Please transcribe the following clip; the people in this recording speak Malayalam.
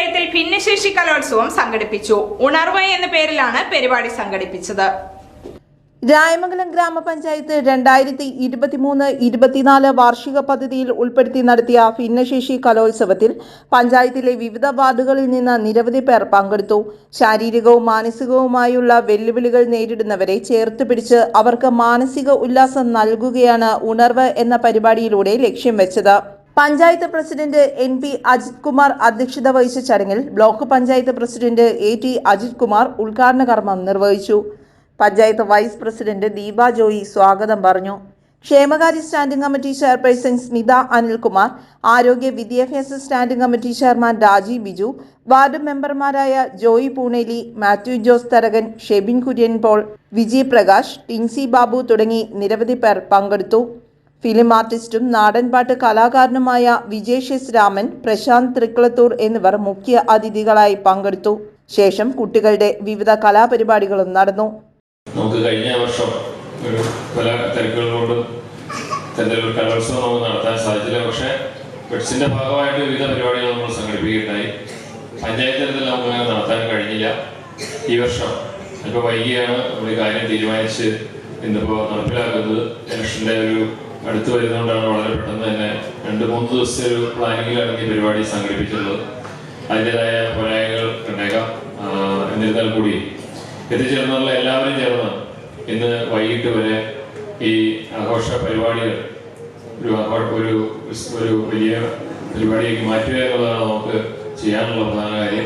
പഞ്ചായത്തിൽ ഭിന്നശേഷി കലോത്സവം സംഘടിപ്പിച്ചു. ഉണർവ് എന്ന പേരിലാണ് പരിപാടി സംഘടിപ്പിച്ചത്. രായമംഗലം ഗ്രാമപഞ്ചായത്ത് 2023-24 വാർഷിക പദ്ധതിയിൽ ഉൾപ്പെടുത്തി നടത്തിയ ഭിന്നശേഷി കലോത്സവത്തിൽ പഞ്ചായത്തിലെ വിവിധ വാർഡുകളിൽ നിന്ന് നിരവധി പേർ പങ്കെടുത്തു. ശാരീരികവും മാനസികവുമായുള്ള വെല്ലുവിളികൾ നേരിടുന്നവരെ ചേർത്ത് പിടിച്ച് അവർക്ക് മാനസിക ഉല്ലാസം നൽകുകയാണ് ഉണർവ് എന്ന പരിപാടിയിലൂടെ ലക്ഷ്യം വെച്ചത്. പഞ്ചായത്ത് പ്രസിഡന്റ് NP അജിത് കുമാർ അധ്യക്ഷത വഹിച്ച ചടങ്ങിൽ block panchayat president AT Ajith Kumar ഉദ്ഘാടന കർമ്മം നിർവഹിച്ചു. പഞ്ചായത്ത് വൈസ് പ്രസിഡന്റ് ദീപ ജോയി സ്വാഗതം പറഞ്ഞു. ക്ഷേമകാര്യ standing committee chairperson Smitha Anilkumar, ആരോഗ്യ വിദ്യാഭ്യാസ standing committee chairman Rajeev Biju, ward മെമ്പർമാരായ ജോയി പൂണേലി, മാത്യു ജോസ് തരകൻ, ഷെബിൻ കുര്യൻ പോൾ, വിജയ് പ്രകാശ്, ടിൻസി ബാബു തുടങ്ങി നിരവധി പേർ പങ്കെടുത്തു. ഫിലിം ആർട്ടിസ്റ്റും നാടൻപാട്ട് കലാകാരനുമായ വിജേഷ് S. രാമൻ, പ്രശാന്ത് തൃക്കളത്തൂർ എന്നിവർ മുഖ്യ അതിഥികളായി പങ്കെടുത്തു. ശേഷം കുട്ടികളുടെ വിവിധ കലാപരിപാടികളും നടന്നു. നമുക്ക് കഴിഞ്ഞ വർഷം പല തിരക്കുകളോട് തന്നെ ഒരു കലോത്സവം നമുക്ക് നടത്താൻ സാധിച്ചില്ല. പക്ഷേ പെട്സിന്റെ ഭാഗമായിട്ട് വിവിധ പരിപാടികൾ നമ്മൾ സംഘടിപ്പിക്കുകയുണ്ടായി. പഞ്ചായത്ത് തലത്തിൽ നമുക്ക് അങ്ങനെ നടത്താൻ കഴിഞ്ഞില്ല. ഈ വർഷം ഇപ്പോൾ വൈകിയാണ് നമ്മൾ ഈ കാര്യം തീരുമാനിച്ച് ഇന്നിപ്പോൾ നടപ്പിലാക്കുന്നത്. ഇലക്ഷൻ്റെ ഒരു അടുത്ത് വരുന്നതുകൊണ്ടാണ് വളരെ പെട്ടെന്ന് തന്നെ 2-3 ദിവസത്തെ ഒരു പ്ലാനിങ്ങിലാണ് ഈ പരിപാടി സംഘടിപ്പിച്ചിട്ടുള്ളത്. അതിൻ്റെതായ പോരായ്മകൾ കണ്ടേക്കാം. എന്നിരുന്നാൽ കൂടി എത്തിച്ചേർന്നുള്ള എല്ലാവരും ചേർന്ന് ഇന്ന് വൈകിട്ട് വരെ ഈ ആഘോഷ പരിപാടികൾ ഒരു വലിയ പരിപാടിയേക്ക് മാറ്റുക എന്നുള്ളതാണ് നമുക്ക് ചെയ്യാനുള്ള പ്രധാന കാര്യം.